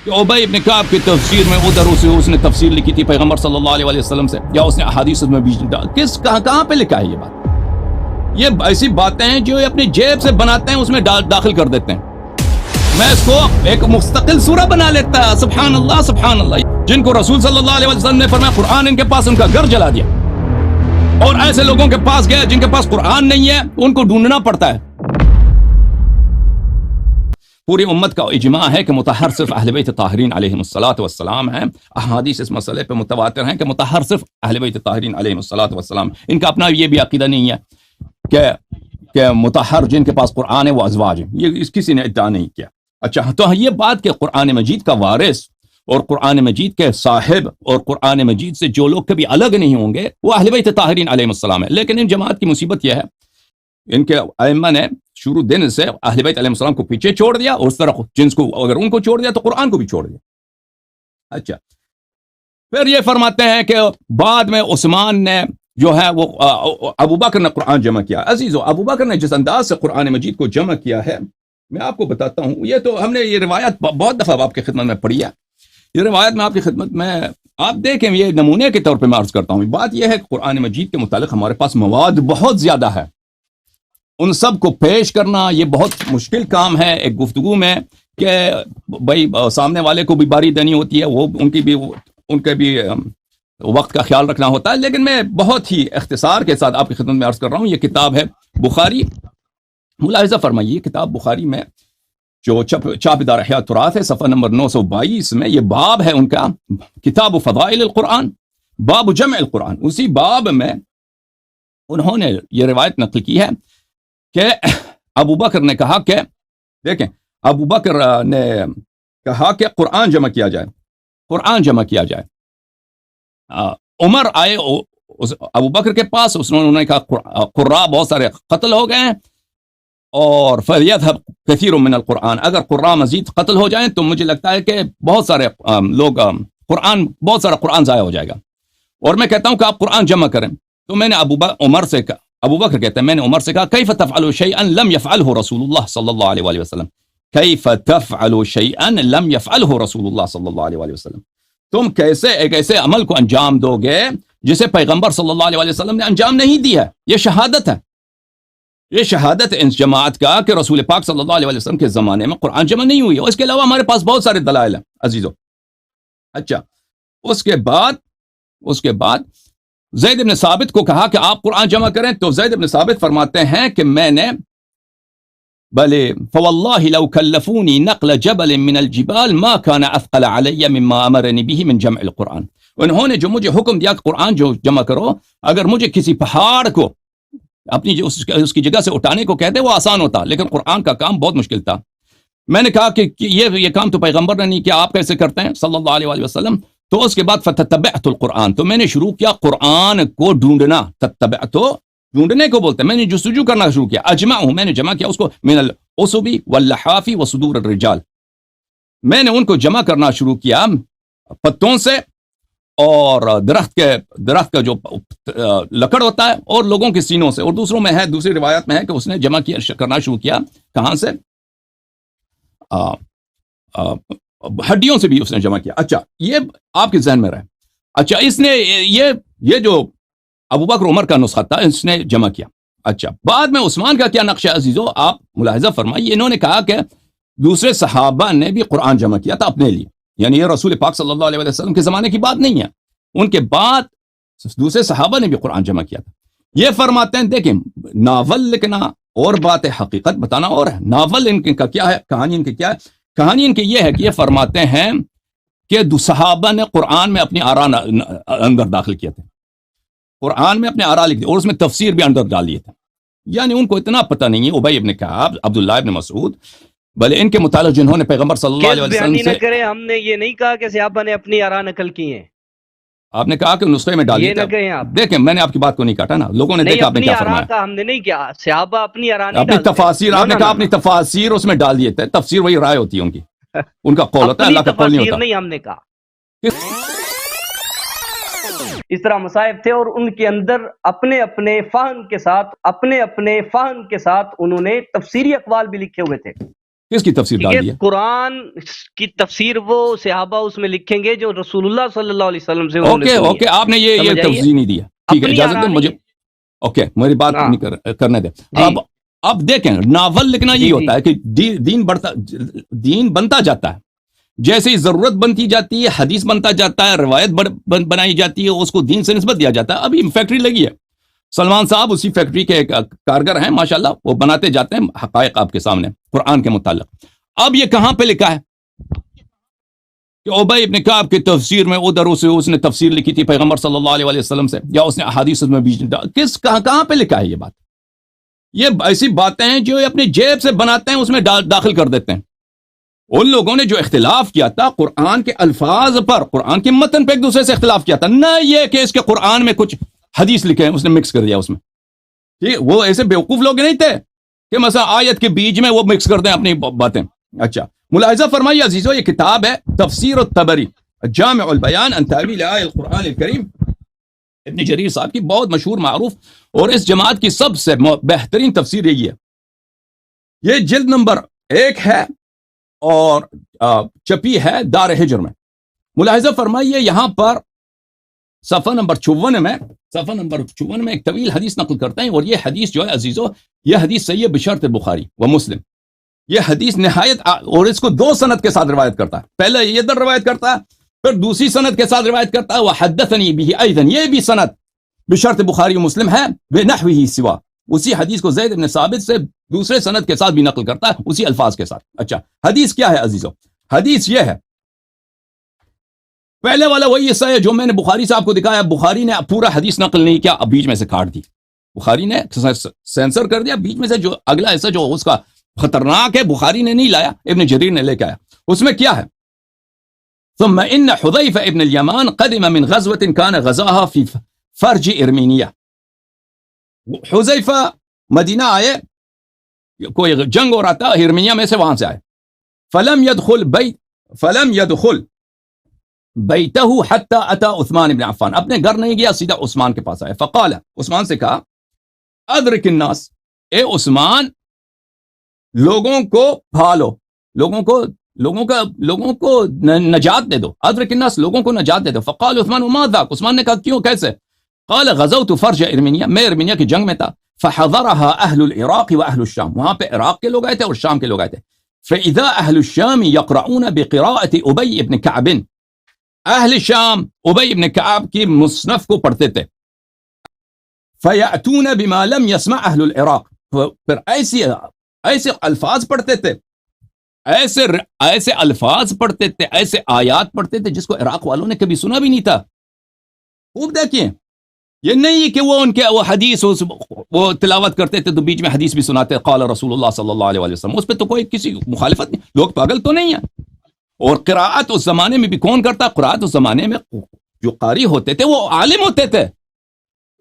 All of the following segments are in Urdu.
کہ ابی ابن کعب کی تفسیر میں ادھر اس نے تفسیر لکھی تھی پیغمبر صلی اللہ علیہ وسلم سے، یا اس نے احادیث میں بھی کہاں پہ لکھا ہے یہ بات؟ یہ ایسی باتیں ہیں جو اپنی جیب سے بناتے ہیں، اس میں داخل کر دیتے ہیں۔ میں اس کو ایک مستقل سورہ بنا لیتا ہے، سبحان اللہ سبحان اللہ، جن کو رسول صلی اللہ علیہ وسلم نے فرمایا قرآن ان کے پاس ان کا گھر جلا دیا، اور ایسے لوگوں کے پاس گیا جن کے پاس قرآن نہیں ہے، ان کو ڈھونڈنا پڑتا ہے۔ پوری امت کا اجماع ہے کہ مطہر صرف اہل بیت طاہرین علیہم الصلاۃ والسلام ہیں۔ احادیث اس مسئلے پہ متواتر ہیں کہ مطہر صرف اہل بیت طاہرین علیہم الصلاۃ والسلام۔ ان کا اپنا یہ بھی عقیدہ نہیں ہے کہ مطہر جن کے پاس قرآن ہے وہ ازواج ہیں، یہ کسی نے ادعا نہیں کیا۔ اچھا، تو یہ بات کہ قرآن مجید کا وارث اور قرآن مجید کے صاحب اور قرآن مجید سے جو لوگ کبھی الگ نہیں ہوں گے وہ اہل بیت طاہرین علیہم السلام ہے۔ لیکن ان جماعت کی مصیبت یہ ہے، ان کے ائمہ نے شروع دن سے اہل بیت علیہ السلام کو پیچھے چھوڑ دیا، اور اس طرح جنس کو اگر ان کو چھوڑ دیا تو قرآن کو بھی چھوڑ دیا۔ اچھا، پھر یہ فرماتے ہیں کہ بعد میں عثمان نے جو ہے وہ ابو بکر نے قرآن جمع کیا۔ عزیزو، ابو بکر نے جس انداز سے قرآن مجید کو جمع کیا ہے میں آپ کو بتاتا ہوں، یہ تو ہم نے یہ روایت بہت دفعہ آپ کی خدمت میں پڑھی ہے، یہ روایت میں آپ کی خدمت میں آپ دیکھیں، یہ نمونے کے طور پہ میں عرض کرتا ہوں۔ بات یہ ہے کہ قرآن مجید کے متعلق ہمارے پاس مواد بہت زیادہ ہے، ان سب کو پیش کرنا یہ بہت مشکل کام ہے ایک گفتگو میں، کہ بھائی سامنے والے کو بھی باری دینی ہوتی ہے، وہ ان کے بھی وقت کا خیال رکھنا ہوتا ہے۔ لیکن میں بہت ہی اختصار کے ساتھ آپ کی خدمت میں عرض کر رہا ہوں۔ یہ کتاب ہے بخاری، ملاحظہ فرمائیے، یہ کتاب بخاری میں جو چاپ دار احیاء التراث ہے، صفحہ نمبر 922 میں یہ باب ہے ان کا، کتاب فضائل القرآن، باب جمع القرآن۔ اسی باب میں انہوں نے یہ روایت نقل کی ہے کہ ابو بکر نے کہا کہ دیکھیں، ابو بکر نے کہا کہ قرآن جمع کیا جائے، قرآن جمع کیا جائے۔ عمر آئے ابو بکر کے پاس، انہوں نے کہا قراء بہت سارے قتل ہو گئے ہیں، اور فَيَذْهَبْ كَثِيرٌ مِّنَ الْقُرْآنِ، اگر قراء مزید قتل ہو جائیں تو مجھے لگتا ہے کہ بہت سارے لوگ بہت سارا قرآن ضائع ہو جائے گا، اور میں کہتا ہوں کہ آپ قرآن جمع کریں۔ تو میں نے ابو بکر کہتے ہیں میں نے عمر سے کہا کیف تفعل شیئا لم يفعله رسول اللہ صلی اللہ علیہ وسلم، کیف تفعل شیئا لم يفعله رسول اللہ صلی اللہ علیہ وسلم، تم کیسے ایک ایسے عمل کو انجام دو گے جسے پیغمبر صلی اللہ علیہ وسلم نے انجام نہیں دیا ہے؟ یہ شہادت ہے، یہ شہادت ہے اس جماعت کا کہ رسول پاک صلی اللہ علیہ وسلم کے زمانے میں قرآن جمع نہیں ہوئی ہے، اور اس کے علاوہ ہمارے پاس بہت سارے دلائل ہیں عزیزو۔ اچھا، اس کے بعد زید بن ثابت کو کہا کہ آپ قرآن جمع کریں، تو زید بن ثابت فرماتے ہیں کہ میں نے بلے فواللہ لو کلفونی نقل جبل من الجبال ما كان اثقل علی مما امرنی به من جمع القرآن، انہوں نے جو مجھے حکم دیا کہ قرآن جو جمع کرو، اگر مجھے کسی پہاڑ کو اپنی اس کی جگہ سے اٹھانے کو کہتے وہ آسان ہوتا، لیکن قرآن کا کام بہت مشکل تھا۔ میں نے کہا کہ یہ کام تو پیغمبر نے نہیں کیا، آپ کیسے کرتے ہیں صلی اللہ علیہ وسلم؟ تو اس کے بعد فتتبعت القرآن، تو میں نے شروع کیا قرآن کو ڈھونڈنا، تتبعت ڈھونڈنے کو بولتے ہیں، میں نے جستجو کرنا شروع کیا، اجمع میں نے جمع کیا اس کو، من العصب واللحاف وصدور الرجال، میں نے ان کو جمع کرنا شروع کیا پتوں سے اور درخت کا جو لکڑ ہوتا ہے، اور لوگوں کے سینوں سے، اور دوسروں میں ہے، دوسری روایت میں ہے کہ اس نے جمع کرنا شروع کیا کہاں سے؟ ہڈیوں سے بھی اس نے جمع کیا۔ اچھا، یہ آپ کے ذہن میں رہے۔ اچھا، اس نے یہ جو ابو بکر عمر کا نسخہ تھا اس نے جمع کیا۔ اچھا، بعد میں عثمان کا کیا نقشہ عزیزو آپ ملاحظہ فرمائیے، انہوں نے کہا کہ دوسرے صحابہ نے بھی قرآن جمع کیا تھا اپنے لیے، یعنی یہ رسول پاک صلی اللہ علیہ وسلم کے زمانے کی بات نہیں ہے، ان کے بعد دوسرے صحابہ نے بھی قرآن جمع کیا تھا۔ یہ فرماتے ہیں دیکھیں، ناول لکھنا اور بات ہے، حقیقت بتانا اور ہے۔ ناول ان کا کیا ہے، کہانی ان کی کیا ہے؟ کہانی ان کی یہ ہے کہ یہ فرماتے ہیں کہ صحابہ نے قرآن میں اپنی آراء اندر داخل کیے تھے، قرآن میں اپنے آراء لکھ دی، اور اس میں تفسیر بھی اندر ڈال دیے تھے، یعنی ان کو اتنا پتہ نہیں ہے۔ ابی ابن کعب، عبداللہ ابن مسعود، بلے ان کے متعلق جنہوں نے پیغمبر صلی اللہ علیہ وسلم سے، نہ کرے، ہم نے یہ نہیں کہا کہ صحابہ نے اپنی آراء نقل کی ہیں، آپ نے کہا کہ نسخے میں ڈال یہ دیا نہ کہیں آپ۔ دیکھیں، میں نے آپ کی بات کو نہیں کاٹا نا، لوگوں نے دیکھا آپ نے اپنی کیا آراء فرمایا، کا ہم نے نہیں کیا، صحابہ اپنی آراء نہیں اپنی ڈالتے۔ تفاسیر، آپ نے کہا اپنی تفاسیر اس میں ڈال دیے تھے، تفسیر وہی رائے ہوتی ہے ان کی، ان کا قول ہوتا ہے، اللہ کا قول نہیں تفاسیر ہوتا۔ نہیں ہم نے کہا، اس طرح مصائب تھے، اور ان کے اندر اپنے اپنے فہم کے ساتھ انہوں نے تفسیری اقوال بھی لکھے ہوئے تھے۔ کس کی تفسیر ڈال دی یہ ہے؟ قرآن کی تفسیر وہ صحابہ اس میں لکھیں گے جو رسول اللہ صلی اللہ علیہ وسلم سے انہوں نے اوکے سنی ہے. اوکے، آپ نے یہ سمجھ آئیے؟ تفسیر نہیں دیا، ٹھیک ہے، اپنی اجازت دیں آرا مجھے. نہیں. اوکے، میری بات ہاں. نہیں کرنے دیں. جی. اب دیکھیں، ناول لکھنا جی یہ جی ہوتا ہے کہ دین بنتا جاتا ہے، جیسے ہی ضرورت بنتی جاتی ہے، حدیث بنتا جاتا ہے، روایت بنائی جاتی ہے، اس کو دین سے نسبت دیا جاتا ہے. ابھی فیکٹری لگی ہے، سلمان صاحب اسی فیکٹری کے ایک کارگر ہیں ماشاءاللہ، وہ بناتے جاتے ہیں حقائق آپ کے سامنے قرآن کے متعلق. اب یہ کہاں پہ لکھا ہے کہ ابی ابن کعب کی تفسیر میں ادھر اس نے تفسیر لکھی تھی پیغمبر صلی اللہ علیہ وسلم سے، یا اس نے احادیث میں بیچ کہاں پہ لکھا ہے یہ بات؟ یہ ایسی باتیں ہیں جو اپنی جیب سے بناتے ہیں، اس میں داخل کر دیتے ہیں. ان لوگوں نے جو اختلاف کیا تھا قرآن کے الفاظ پر، قرآن کے متن پہ ایک دوسرے سے اختلاف کیا تھا، نہ یہ کہ اس کے قرآن میں کچھ حدیث لکھے ہیں اس نے مکس کر دیا اس میں. وہ ایسے بیوقوف لوگ نہیں تھے کہ مثلا آیت کے بیچ میں وہ مکس کر دیں اپنی باتیں. اچھا، ملاحظہ فرمائیے عزیزو، یہ کتاب ہے تفسیر الطبری جامع البیان عن تاویل آیات القرآن الکریم، ابن جریر صاحب کی بہت مشہور معروف، اور اس جماعت کی سب سے بہترین تفسیر یہی ہے. یہ جلد نمبر 1 ہے اور چپی ہے دار ہجر میں. ملاحظہ فرمائیے یہاں پر صفحہ نمبر 54 میں ایک طویل حدیث نقل کرتے ہیں، اور یہ حدیث جو ہے عزیزو، یہ حدیث صحیح ہے بشرط بخاری و مسلم. یہ حدیث نہایت، اور اس کو 2 سند کے ساتھ روایت کرتا ہے. پہلے یہ ادھر روایت کرتا ہے، پھر دوسری سند کے ساتھ روایت کرتا ہے، وحدثنی به ایضا، یہ بھی سند بشرط بخاری و مسلم ہے، بنحوه سوا، اسی حدیث کو زید بن ثابت سے دوسرے سند کے ساتھ بھی نقل کرتا ہے اسی الفاظ کے ساتھ. اچھا، حدیث کیا ہے عزیزو؟ حدیث یہ ہے، پہلے والا وہی حصہ ہے جو میں نے بخاری صاحب کو دکھایا. بخاری نے پورا حدیث نقل نہیں کیا، اب بیچ میں سے کاٹ دی، بخاری نے سینسر کر دیا بیچ میں سے. جو اگلا حصہ جو اس کا خطرناک ہے، بخاری نے نہیں لایا، ابن جریر نے لے کے آیا. اس میں کیا ہے؟ ثم ان حذیفہ ابن الیمان قدم من غزوة كان غزاها في فرج ارمینیہ. حذیفہ مدینہ آئے، کوئی جنگ ہو رہا تھا ارمینیہ میں سے، وہاں سے آئے. فلم يدخل بیتہ حتی اتی عثمان بن عفان، اپنے گھر نہیں گیا، سیدھا عثمان کے پاس آئے. فقال، عثمان سے کہا، ادرک الناس، اے عثمان لوگوں کو بھالو، لوگوں کو نجات دے دو. ادرک الناس، لوگوں کو نجات دے دو. فقال عثمان وما ذاک، عثمان نے کہا کیوں، کیسے؟ قال غزوت فرج ارمینیہ، میں ارمینیہ کی جنگ میں تھا. فحضرها اہل العراق واہل الشام، وہاں پہ عراق کے لوگ آئے تھے اور شام کے لوگ آئے تھے. فاذا اہل الشام يقرؤون بقراءة ابی ابن کعب، اہل شام ابی ابن کعب کی مصنف کو پڑھتے تھے. فیأتون بما لم يسمع اہل العراق، پھر ایسے الفاظ پڑھتے تھے، ایسے الفاظ پڑھتے تھے، ایسے آیات پڑھتے تھے جس کو عراق والوں نے کبھی سنا بھی نہیں تھا. خوب دیکھیں، یہ نہیں کہ وہ ان کے وہ حدیث وہ تلاوت کرتے تھے تو بیچ میں حدیث بھی سناتے، قال رسول اللہ صلی اللہ علیہ وسلم، اس پہ تو کوئی کسی مخالفت نہیں، لوگ پاگل تو نہیں ہیں. اور قراءت اس زمانے میں بھی کون کرتا؟ قراءت اس زمانے میں جو قاری ہوتے تھے وہ عالم ہوتے تھے.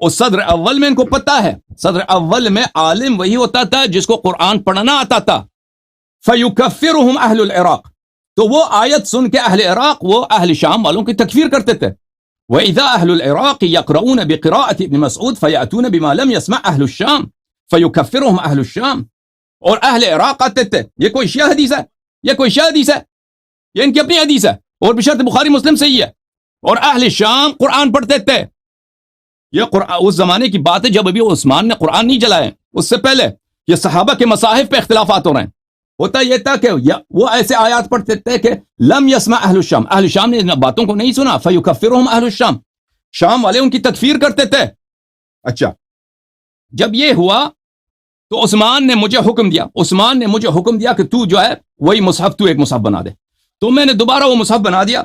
اور صدر اول میں ان کو پتہ ہے، صدر اول میں عالم وہی ہوتا تھا جس کو قرآن پڑھنا آتا تھا. فیکفرہم اہل العراق، تو وہ آیت سن کے اہل عراق وہ اہل شام والوں کی تکفیر کرتے تھے. وَإِذَا أَهْلُ الْعِرَاقِ يَقْرَؤُونَ بِقِرَاءَةِ ابن مسعود فَيَأْتُونَ بِمَا لَمْ يَسْمَعْ أَهْلُ الشَّامِ فَيُكَفِّرُهُمْ أَهْلُ الشَّامِ. اور اہل عراق آتے تھے، یہ کوئی شیعہ حدیث ہے، یہ کوئی شیعہ حدیث ہے، یہ ان کی اپنی حدیث ہے اور بشرط بخاری مسلم سے ہی ہے. اور اہل شام قرآن پڑھتے تھے. یہ قرآن اس زمانے کی بات ہے جب ابھی عثمان نے قرآن نہیں جلائے، اس سے پہلے یہ صحابہ کے مصاحف پہ اختلافات ہو رہے ہیں. ہوتا یہ تھا کہ وہ ایسے آیات پڑھتے تھے کہ لم یسمع اہل الشام، اہل شام نے ان باتوں کو نہیں سنا. فیکفرہم اہل الشام، شام والے ان کی تکفیر کرتے تھے. اچھا، جب یہ ہوا تو عثمان نے مجھے حکم دیا کہ تو جو ہے وہی مصحف، تو ایک مصحف بنا دے. تو میں نے دوبارہ وہ مصحف بنا دیا،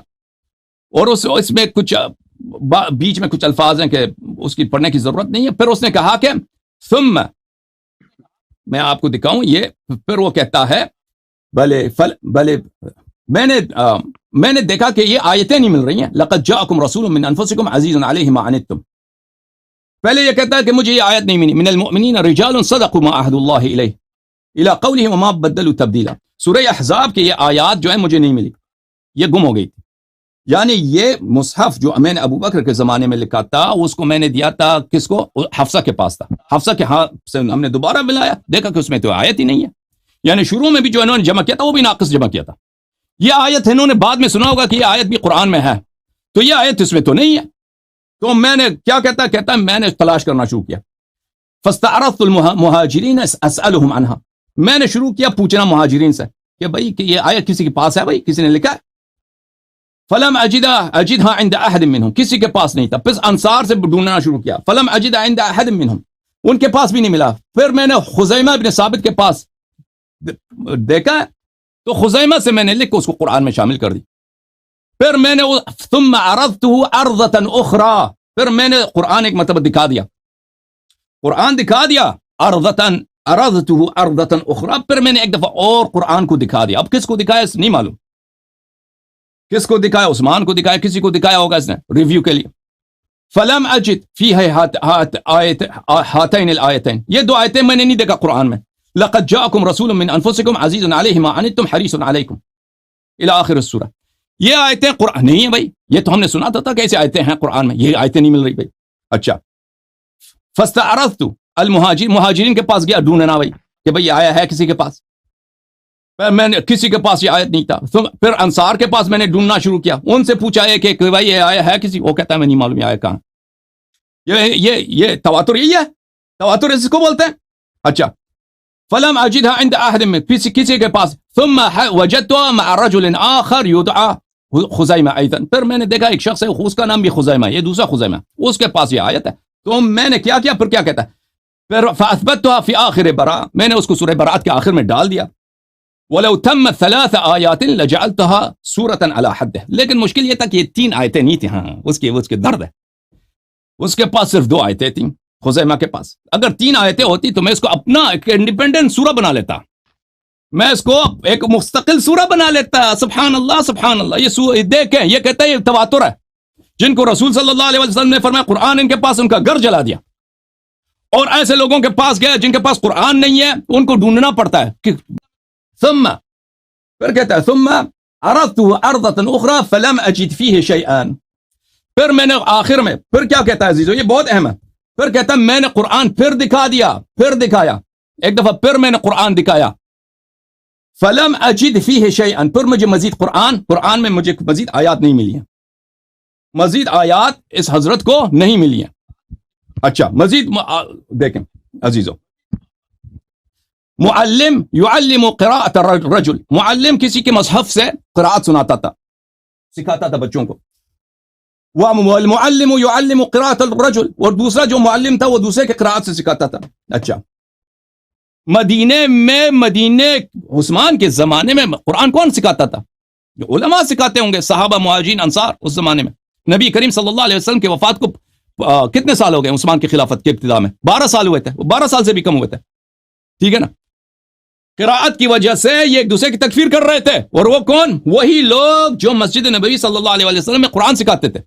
اور اس میں کچھ بیچ میں کچھ الفاظ ہیں کہ اس کی پڑھنے کی ضرورت نہیں ہے. پھر اس نے کہا کہ ثم، میں آپ کو دکھاؤں یہ، پھر وہ کہتا ہے بلے میں نے دیکھا کہ یہ آیتیں نہیں مل رہی ہیں. لقد جاءکم رسول من انفسکم عزیز علیہ ما عنتم، پہلے یہ کہتا ہے کہ مجھے یہ آیت نہیں ملی. من المؤمنین رجال صدقوا ما عہد اللہ الیہ الی قولہ وما بدلوا تبدیلا. سورہ احزاب کی یہ آیات جو ہے مجھے نہیں ملی، یہ گم ہو گئی تھی. یعنی یہ مصحف جو میں نے ابو بکر کے زمانے میں لکھا تھا، اس کو میں نے دیا تھا کس کو؟ حفصہ کے پاس تھا. حفصہ کے ہاتھ سے ہم نے دوبارہ ملایا، دیکھا کہ اس میں تو آیت ہی نہیں ہے. یعنی شروع میں بھی جو انہوں نے جمع کیا تھا وہ بھی ناقص جمع کیا تھا. یہ آیت انہوں نے بعد میں سنا ہوگا کہ یہ آیت بھی قرآن میں ہے, تو یہ آیت اس میں تو نہیں ہے. تو میں نے کیا کہتا ہے میں نے تلاش کرنا شروع کیا. فاستعرضت المہاجرین اسألهم عنها, میں نے شروع کیا پوچھنا مہاجرین سے کہ بھائی کہ یہ آیت کسی کے پاس ہے, بھائی کسی نے لکھا ہے. فلم اجدها عند احد منهم, کسی کے پاس نہیں تھا. پھر انصار سے ڈھونڈنا شروع کیا. فلم اجدها عند احد منهم, ان کے پاس بھی نہیں ملا. پھر میں نے خزیمہ بن ثابت کے پاس دیکھا, تو خزیمہ سے میں نے لکھ کے اس کو قرآن میں شامل کر دی. پھر میں نے ثم عرضته عرضة اخرى, پھر میں نے قرآن ایک مرتبہ دکھا دیا, قرآن دکھا دیا. عرضته عرضة اخرى, پھر میں نے ایک دفعہ اور قرآن کو دکھا دیا. اب کس کو دکھایا اس نہیں معلوم, کس کو دکھایا, عثمان کو دکھایا, کسی کو دکھایا ہوگا اس نے ریویو کے لیے. فلم اجد فيها هاتين الآيتين, یہ دو آیتیں میں نے نہیں دیکھا قرآن میں. لقد جاءكم رسول من انفسكم عزيز عليه ما عنتم حريص عليكم الى آخر السورہ. یہ آیتیں قرآن نہیں ہیں بھائی, یہ تو ہم نے سنا تھا کہ ایسی آیتیں ہیں قرآن میں, یہ آیتیں نہیں مل رہی بھائی. اچھا, فاستعرضت مہاجرین کے پاس گیا ڈھونڈنا بھائی کہ بھائی آیا ہے کسی کے پاس. میں نے کسی کے پاس یہ آیت نہیں تھا. پھر انصار کے پاس میں نے ڈھونڈنا شروع کیا, ان سے پوچھا ہے کہ بھائی یہ آیا ہے کسی, وہ کہتا ہے میں نہیں معلوم یہ آیا کہاں. یہ تواتر یہی ہے, تواتر اس کو بولتے ہیں. اچھا, فلم اجدها عند احد من, کسی کے پاس. ثم وجدتها مع رجل آخر يدعى خزیمہ ایضا, پھر میں نے دیکھا ایک شخص ہے اس کا نام بھی خزیمہ, یہ دوسرا خزیمہ, اس کے پاس یہ آیت ہے. تو میں نے کیا کیا, پھر کیا کہتا ہے, پھر فاثبتها في آخر براء, میں نے اس کو سورہ برات کے آخر میں ڈال دیا. وَلَوْ تَمَّتْ 3 آیات لَجَعَلْتَهَا سُورَةً عَلَى حَدِّهِ, لیکن مشکل یہ تھا کہ یہ 3 آیتیں نہیں تھیں. ہاں اس کے درد ہے, اس کے پاس صرف 2 آیتیں تھیں خزیمہ کے پاس. اگر 3 آیتیں ہوتی تو میں اس کو اپنا ایک انڈیپینڈنٹ سورہ بنا لیتا, میں اس کو ایک مستقل سورہ بنا لیتا. سبحان اللہ سبحان اللہ. یہ دیکھیں, یہ کہتا ہے یہ تواتر ہے. جن کو رسول صلی اللہ علیہ وسلم نے فرمایا قرآن ان کے پاس, ان کا گھر جلا دیا. اور ایسے لوگوں کے پاس گیا جن کے پاس قرآن نہیں ہے, ان کو ڈھونڈنا پڑتا ہے. ثم, پھر کہتا ہے ثم عرضته عرضة اخرى فلم اجد فيه شيئا, پھر میں نے آخر میں پھر کیا کہتا ہے عزیزو, یہ بہت اہم ہے. پھر کہتا ہے میں نے قرآن پھر دکھا دیا, پھر دکھایا ایک دفعہ, پھر میں نے قرآن دکھایا. فلم اجد فيه شيئا, پھر مجھے مزید قرآن میں مجھے مزید آیات نہیں ملی ہیں, مزید آیات اس حضرت کو نہیں ملی ہیں. اچھا, مزید دیکھیں عزیزو, معلم يعلم قراءة الرجل, معلم کسی کے مصحف سے قراءت سناتا تھا, سکھاتا تھا بچوں کو. والمعلم يعلم قراءة الرجل, اور دوسرا جو معلم تھا وہ دوسرے کے قراءت سے سکھاتا تھا. اچھا, مدینے عثمان کے زمانے میں قرآن کون سکھاتا تھا؟ جو علماء سکھاتے ہوں گے, صحابہ مہاجرین انصار اس زمانے میں. نبی کریم صلی اللہ علیہ وسلم کے وفات کو کتنے سال ہو گئے عثمان کی خلافت کے ابتدا میں؟ 12 سال ہوئے تھے, 12 سال سے بھی کم ہوئے تھے. ٹھیک ہے نا. قراءت کی وجہ سے یہ ایک دوسرے کی تکفیر کر رہے تھے, اور وہ کون؟ وہی لوگ جو مسجد نبوی صلی اللہ علیہ وسلم میں قرآن سکھاتے تھے.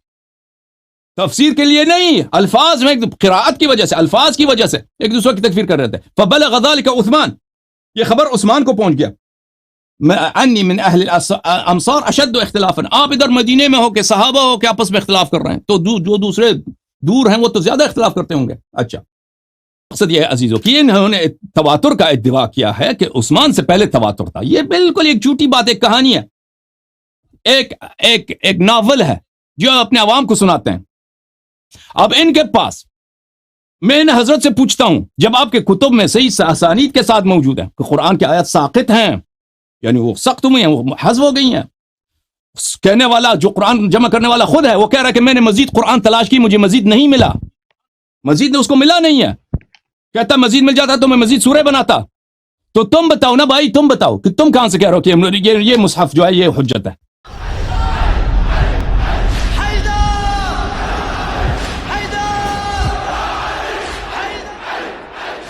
تفسیر کے لیے نہیں, الفاظ میں, قراءت کی وجہ سے, الفاظ کی وجہ سے ایک دوسرے کی تکفیر کر رہے تھے. فبلغ ذلك عثمان, یہ خبر عثمان کو پہنچ گیا. انی من اہل الامصار اشد اختلافا, آپ ادھر مدینے میں ہو کہ صحابہ ہو کہ آپس میں اختلاف کر رہے ہیں, تو جو دوسرے دور ہیں وہ تو زیادہ اختلاف کرتے ہوں گے. اچھا, مقصد یہ ہے عزیزوں کہ انہوں نے تواتر کا ادعا کیا ہے کہ عثمان سے پہلے تواتر تھا. یہ بالکل ایک جھوٹی بات, ایک کہانی ہے, ایک ناول ہے جو اپنے عوام کو سناتے ہیں. اب ان کے پاس میں ان حضرت سے پوچھتا ہوں, جب آپ کے کتب میں صحیح اسانید کے ساتھ موجود ہے کہ قرآن کی آیات ساقط ہیں, یعنی وہ سخت ہوئی ہیں, وہ حذف ہو گئی ہیں. کہنے والا جو قرآن جمع کرنے والا خود ہے, وہ کہہ رہا ہے کہ میں نے مزید قرآن تلاش کی, مجھے مزید نہیں ملا, مزید اس کو ملا نہیں ہے. کہتا مزید مل جاتا تو میں مزید سورہ بناتا. تو تم بتاؤ نا بھائی, تم بتاؤ کہ تم کہاں سے کہہ رہے ہو کہ یہ مصحف جو ہے یہ حجت ہے.